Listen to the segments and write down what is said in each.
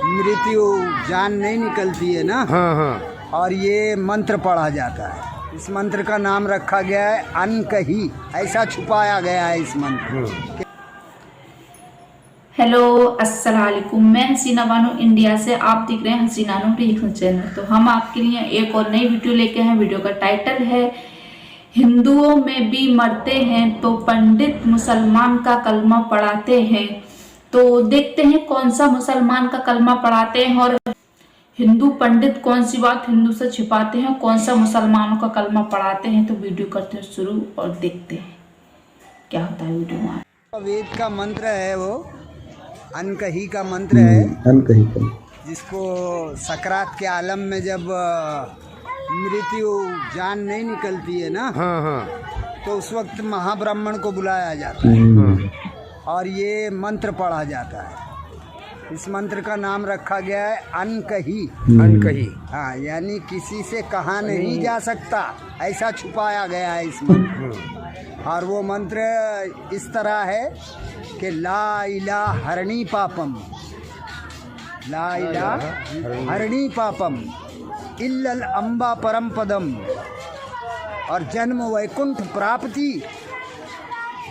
मृत्यु जान नहीं निकलती है ना। हाँ हाँ। और ये मंत्र पढ़ा जाता है। इस मंत्र का नाम रखा गया है अनकही, ऐसा छुपाया गया है इस मंत्र। हेलो अस्सलाम वालेकुम, मैं हसीना बानो इंडिया से। आप देख रहे हैं हसीना नो रिएक्शन चैनल। तो हम आपके लिए एक और नई वीडियो लेके हैं। वीडियो का टाइटल है हिंदुओं में भी मरते हैं तो पंडित मुसलमान का कलमा पढ़ाते हैं। तो देखते हैं कौन सा मुसलमान का कलमा पढ़ाते हैं और हिंदू पंडित कौन सी बात हिंदू से छिपाते हैं, कौन सा मुसलमानों का कलमा पढ़ाते हैं। तो वीडियो करते हैं शुरू और देखते हैं क्या होता है वीडियो में। वेद का मंत्र है, वो अनकही का मंत्र है। अनकही का, जिसको सकरात के आलम में जब मृत्यु जान नहीं निकलती है ना, हाँ हाँ। तो उस वक्त महाब्राह्मण को बुलाया जाता है और ये मंत्र पढ़ा जाता है। इस मंत्र का नाम रखा गया है अनकही। अनकही, हाँ, यानी किसी से कहा नहीं जा सकता, ऐसा छुपाया गया है इस मंत्र। और वो मंत्र इस तरह है कि ला इलाहा हरणी पापम, ला इलाहा हरणी पापम इल्लल अम्बा परम पदम, और जन्म वैकुंठ प्राप्ति,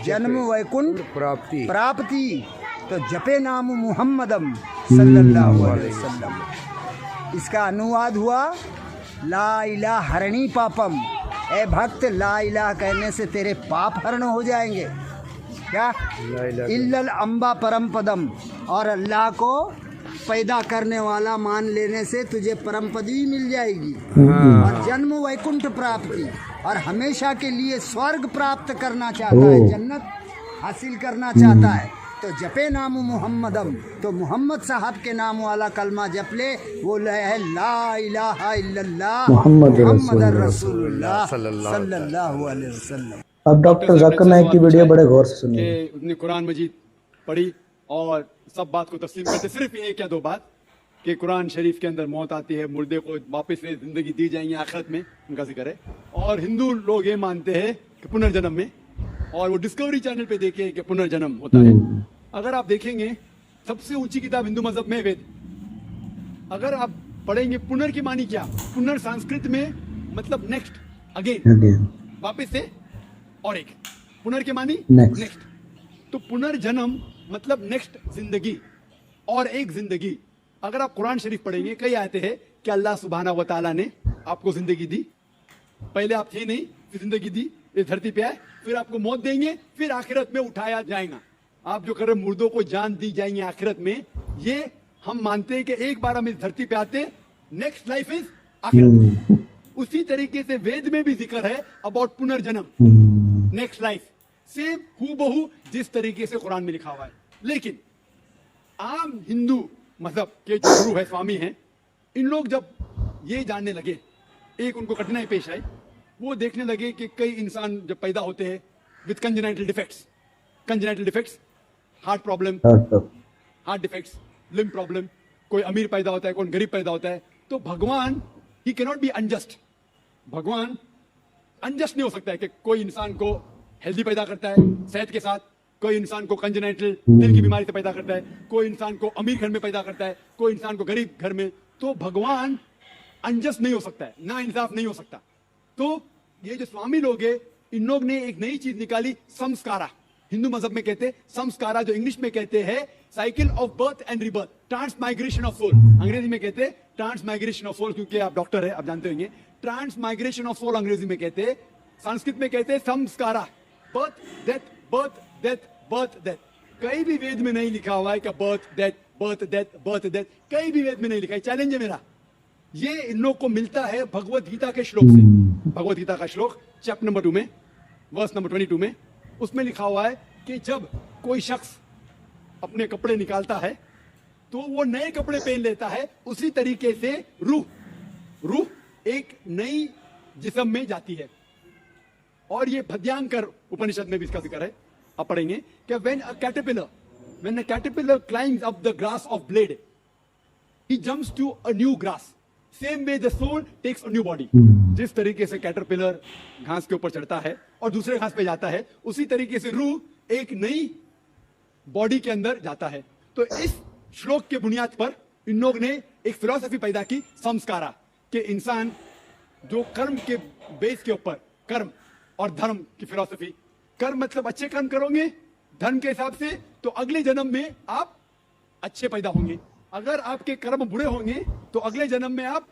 जन्म वैकुंठ प्राप्ति प्राप्ति। तो जपे नाम मुहम्मदम सल्लल्लाहु अलैहि वसल्लम। इसका अनुवाद हुआ ला इलाहा हरणी पापम। ए भक्त, ला इलाहा कहने से तेरे पाप हरण हो जाएंगे। क्या? इल्लल अम्बा परम पदम, और अल्लाह को पैदा करने वाला मान लेने से तुझे परम पदवी मिल जाएगी। और जन्म वैकुंठ प्राप्ति, और हमेशा के लिए स्वर्ग प्राप्त करना चाहता है, जन्नत हासिल करना चाहता है, तो जपे नाम मुहम्मदम। तो मोहम्मद साहब के नाम वाला कलमा जप ले। वो है ला इलाहा इल्लल्लाह मोहम्मद रसूलुल्लाह सल्लल्लाहु अलैहि वसल्लम। अब डॉक्टर जाकिर नाइक की वीडियो बड़े गौर से सुनिए। उसने कुरान मजीद पढ़ी और सब बात को तस्लीम करते। सिर्फ एक या दो बात कि कुरान शरीफ के अंदर मौत आती है, मुर्दे को वापस से जिंदगी दी जाएंगी आखिरत में, उनका जिक्र है। और हिंदू लोग ये मानते हैं कि पुनर्जन्म में, और वो डिस्कवरी चैनल पे देखे कि पुनर्जन्म होता है। अगर आप देखेंगे सबसे ऊंची किताब हिंदू मजहब में वेद। अगर आप पढ़ेंगे पुनर की मानी क्या, पुनर संस्कृत में मतलब नेक्स्ट, अगेन, वापस से, और एक पुनर की मानी नेक्स्ट। तो पुनर्जन्म मतलब नेक्स्ट जिंदगी और एक जिंदगी। अगर आप कुरान शरीफ पढ़ेंगे, कई आयतें हैं कि अल्लाह सुब्हाना व तआला ने आपको जिंदगी दी। पहले आप थे नहीं, फिर जिंदगी दी, इस धरती पे आए, फिर आपको मौत देंगे, फिर आखिरत में उठाया जाएगा। आप जो कर रहे मुर्दों को जान दी जाएंगी आखिरत में, ये हम मानते हैं कि एक बार हम इस धरती पे आते, नेक्स्ट लाइफ इज आखिरत। उसी तरीके से वेद में भी जिक्र है अबाउट पुनर्जन्म, नेक्स्ट लाइफ, सेम हूबहू जिस तरीके से कुरान में लिखा हुआ है। लेकिन आम हिंदू मजहब के जो गुरु है, स्वामी हैं, इन लोग जब ये जानने लगे, एक उनको कठिनाई पेश आई। वो देखने लगे कि कई इंसान जब पैदा होते हैं with congenital defects, heart problem, heart defects, limb problem, कोई अमीर पैदा होता है, कोई गरीब पैदा होता है। तो भगवान he can not be unjust. भगवान अनजस्ट नहीं हो सकता है कि कोई इंसान को हेल्दी पैदा करता है सेहत के साथ, कोई इंसान को कंजेनाइटल दिल की बीमारी से पैदा करता है, कोई इंसान को अमीर घर में पैदा करता है, कोई इंसान को गरीब घर में। तो भगवान अनजस्ट नहीं हो सकता है, ना इंसाफ नहीं हो सकता। तो ये जो स्वामी लोग हैं, इन लोग ने एक नई चीज निकाली, संस्कारा। हिंदू मजहब में कहते हैं संस्कारा, जो इंग्लिश में कहते हैं cycle of birth and rebirth, transmigration of soul. अंग्रेजी में कहते हैं ट्रांसमाइग्रेशन ऑफ सोल, क्योंकि आप डॉक्टर है, आप जानते होंगे। ट्रांसमाइग्रेशन ऑफ सोल अंग्रेजी में कहते हैं, संस्कृत में कहते हैं संस्कारा, birth death, birth death, birth death. कहीं भी वेद में नहीं लिखा हुआ है कि birth death, birth death, birth death, कहीं भी वेद में नहीं लिखा है। चैलेंज है मेरा, ये इन लोग को मिलता है भगवत गीता के श्लोक से। भगवत गीता का श्लोक चैप्टर नंबर 2 में, वर्स नंबर 22 में, उसमें लिखा हुआ है कि जब कोई शख्स अपने कपड़े निकालता है तो वो नए कपड़े पहन लेता है। उसी तरीके से रूह एक नई जिस्म में जाती है। और ये भद्यांकर उपनिषद में भी इसका जिक्र है, आप पढ़ेंगे कि when a caterpillar climbs up the grass of blade, he jumps to a new grass. Same way the soul takes a new body. जिस तरीके से कैटरपिलर घास के ऊपर चढ़ता है और दूसरे घास पे जाता है, उसी तरीके से रूह एक नई बॉडी के अंदर जाता है। तो इस श्लोक के बुनियाद पर इन लोग ने एक फिलॉसफी पैदा की संस्कारा, कि इंसान जो कर्म के बेस के ऊपर, कर्म और धर्म की फिलॉसफी, कर्म मतलब अच्छे कर्म करोगे धर्म के हिसाब से तो अगले जन्म में आप अच्छे पैदा होंगे, अगर आपके कर्म बुरे होंगे तो अगले जन्म में आप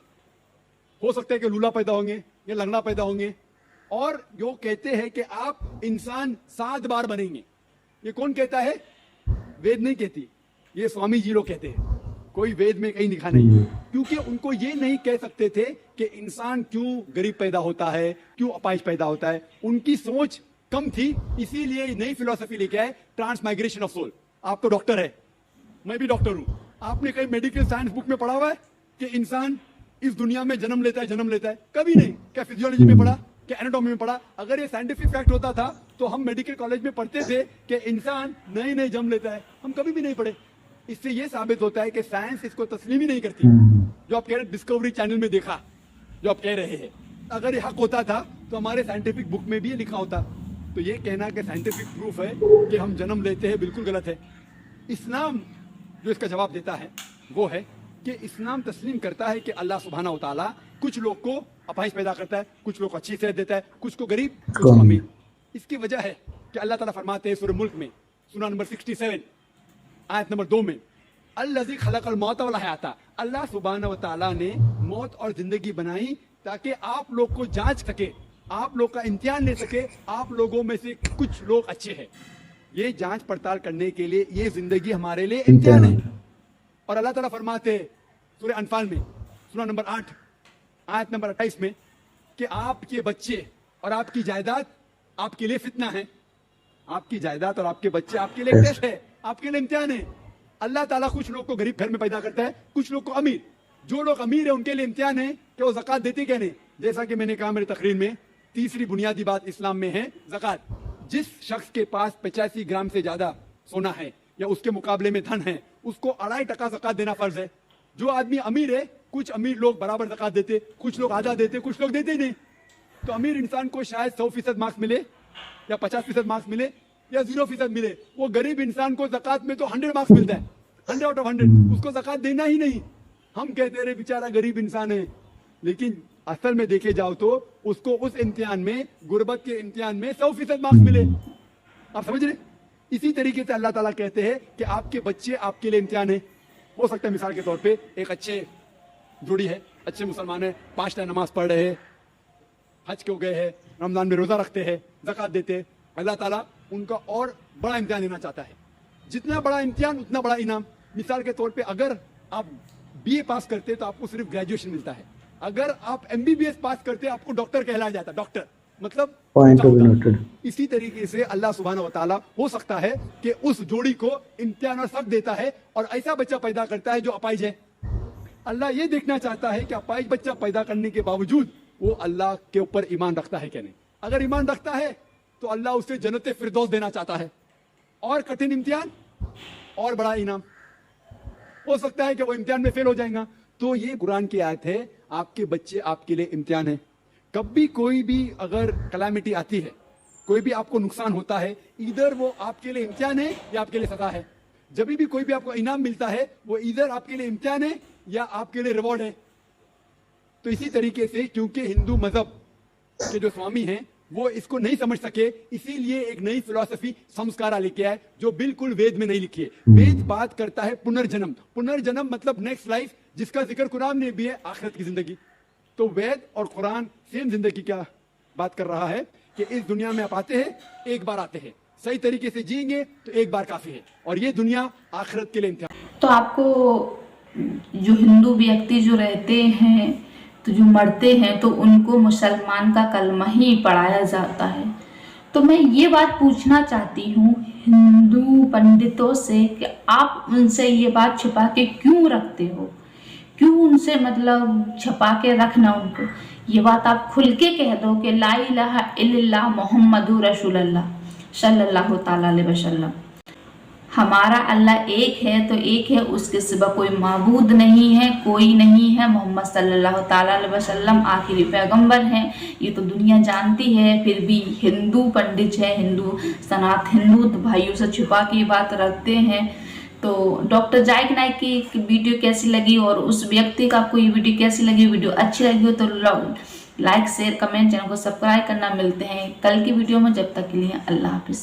हो सकता है कि लूला पैदा होंगे या लंगड़ा पैदा होंगे। और जो कहते हैं कि आप इंसान 7 बार बनेंगे, ये कौन कहता है? वेद नहीं कहती, ये स्वामी जी लोग कहते हैं, कोई वेद में कहीं लिखा नहीं। क्योंकि उनको ये नहीं कह सकते थे कि इंसान क्यों गरीब पैदा होता है, क्यों अपाहिज पैदा होता है, उनकी सोच कम थी, इसीलिए नई फिलॉसफी लेके आए, ट्रांसमाइग्रेशन ऑफ सोल। आप तो डॉक्टर है, मैं भी डॉक्टर हूं, आपने कहीं मेडिकल साइंस बुक में पढ़ा हुआ है कि इंसान इस दुनिया में जन्म लेता है? कभी नहीं। क्या फिजियोलॉजी में पढ़ा, क्या एनाटॉमी में पढ़ा? अगर ये साइंटिफिक फैक्ट होता था तो हम मेडिकल कॉलेज में पढ़ते थे कि इंसान नए जन्म लेता है, हम कभी भी नहीं पढ़े। इससे ये साबित होता है कि साइंस इसको तस्लीम ही नहीं करती। जो आप कह रहे डिस्कवरी चैनल में देखा, जो आप कह रहे हैं, अगर ये हक होता था तो हमारे साइंटिफिक बुक में भी ये लिखा होता। तो ये कहना कि साइंटिफिक प्रूफ है कि हम जन्म लेते हैं, बिल्कुल गलत है। इस्लाम जो इसका जवाब देता है वो है कि इस्लाम तस्लीम करता है कि अल्लाह सुब्हाना व तआला कुछ लोग को अपाहिज पैदा करता है, कुछ लोग को अच्छी सेहत देता है, कुछ को गरीब, कुछ को अमीर। इसकी वजह है कि अल्लाह ताला फरमाते हैं सूरह मुल्क में, सूरा नंबर 67 आयत नंबर 2 में, अल्लज़ी खलक़ल मौत वल हयाता, अल्लाह सुब्हाना व तआला ने मौत और जिंदगी बनाई ताकि आप लोग को जांच सके, आप लोग का इम्तिहान ले सके, आप लोगों में से कुछ लोग अच्छे हैं। ये जांच पड़ताल करने के लिए ये जिंदगी हमारे लिए इम्तिहान है। और अल्लाह ताला फरमाते हैं सूरह अनफाल में, सूरा नंबर 8 आयत नंबर 28 में, कि आपके बच्चे और आपकी जायदाद आपके लिए फितना है। आपकी जायदाद और आपके बच्चे आपके लिए टेस्ट है, आपके लिए इम्तिहान है। अल्लाह ताला कुछ लोग को गरीब घर में पैदा करता है, कुछ लोग को अमीर। जो लोग अमीर है उनके लिए इम्तिहान है कि वो ज़कात देते क्या नहीं। जैसा कि मैंने कहा मेरी तकरीर में, तीसरी बुनियादी बात इस्लाम में है ज़कात। जिस शख्स के पास 85 ग्राम से ज्यादा सोना है या उसके मुकाबले में धन है, उसको 2.5% ज़कात देना फर्ज है। जो आदमी अमीर है, कुछ अमीर लोग बराबर ज़कात देते, कुछ लोग आधा देते, कुछ लोग देते नहीं। तो अमीर इंसान को शायद 100% मार्क्स मिले या 50% मार्क्स मिले या 0% मिले। वो गरीब इंसान को ज़कात में तो 100 मार्क्स मिलता है, 100 आउट ऑफ 100, उसको ज़कात देना ही नहीं। हम कहते रहे बेचारा गरीब इंसान है, लेकिन असल में देखे जाओ तो उसको उस इम्तिहान में, गुर्बत के इम्तिहान में 100% मार्क्स मिले। आप समझ रहे? इसी तरीके से अल्लाह ताला कहते हैं कि आपके बच्चे आपके लिए इम्तिहान है। हो सकता है मिसाल के तौर पे एक अच्छे जोड़ी है, अच्छे मुसलमान है, 5 टाइम नमाज पढ़ रहे हैं, हज को गए हैं, रमजान में रोजा रखते हैं, ज़कात देते हैं। अल्लाह ताला उनका और बड़ा इम्तिहान लेना चाहता है। जितना बड़ा इम्तिहान उतना बड़ा इनाम। मिसाल के तौर पे अगर आप BA पास करते तो आपको सिर्फ ग्रेजुएशन मिलता है, अगर आप MBBS पास करते आपको डॉक्टर कहलाया जाता है। डॉक्टर मतलब पॉइंट टू बी नोटेड। इसी तरीके से अल्लाह सुब्हाना व तआला हो सकता है कि उस जोड़ी को इम्तिहान और सख्त देता है और ऐसा बच्चा पैदा करता है जो अपाहिज है। अल्लाह ये देखना चाहता है कि अपाहिज बच्चा पैदा करने के बावजूद वो अल्लाह के ऊपर ईमान रखता है क्या नहीं। अगर ईमान रखता है तो अल्लाह उसे जन्नत फिरदौस देना चाहता है। और कठिन इम्तिहान और बड़ा इनाम। हो सकता है कि वो इम्तिहान में फेल हो जाएगा। तो ये कुरान की आयत है, आपके बच्चे आपके लिए इम्तिहान है। कभी कोई भी अगर कलामिटी आती है, कोई भी आपको नुकसान होता है, इधर वो आपके लिए इम्तिहान है या आपके लिए सजा है। जब भी कोई भी आपको इनाम मिलता है, वो इधर आपके लिए इम्तिहान है या आपके लिए रिवॉर्ड है। तो इसी तरीके से क्योंकि हिंदू मजहब के जो स्वामी हैं वो इसको नहीं समझ सके, इसीलिए एक नई फिलॉसफी संस्कारा लेके आए जो बिल्कुल वेद में नहीं लिखी है। वेद बात करता है पुनर्जन्म। पुनर्जन्म मतलब नेक्स्ट लाइफ, जिसका जिक्र कुरान में भी है, आखिरत की जिंदगी। तो वेद और कुरान सेम जिंदगी क्या बात कर रहा है कि इस दुनिया में आप आते हैं, एक बार आते हैं, सही तरीके से जिएंगे तो एक बार काफी है, और ये दुनिया आखिरत के लिए इम्तिहान। तो आपको जो हिंदू व्यक्ति जो रहते हैं तो जो मरते हैं तो उनको मुसलमान का कलमा ही पढ़ाया जाता है। तो मैं ये बात पूछना चाहती हूँ हिंदू पंडितों से कि आप उनसे ये बात छिपा के क्यों रखते हो, क्यों उनसे मतलब छिपा के रखना उनको। ये बात आप खुल के कह दो कि ला इलाहा इल्लल्लाह मुहम्मदुर रसूलुल्लाह सल्लल्लाहु तआला अलैहि वसल्लम, हमारा अल्लाह एक है तो एक है, उसके सिवा कोई माबूद नहीं है, कोई नहीं है। मोहम्मद सल्लल्लाहु तआला अलैहि वसल्लम आखिरी पैगंबर हैं, ये तो दुनिया जानती है। फिर भी हिंदू पंडित है, हिंदू सनात हिंदू भाइयों से छुपा के बात रखते हैं। तो डॉक्टर जाकिर नाइक की वीडियो कैसी लगी और उस व्यक्ति का आपको ये वीडियो कैसी लगी, वीडियो अच्छी लगी हो तो लाइक शेयर कमेंट, चैनल को सब्सक्राइब करना। मिलते हैं कल की वीडियो में, जब तक के लिए अल्लाह हाफिज।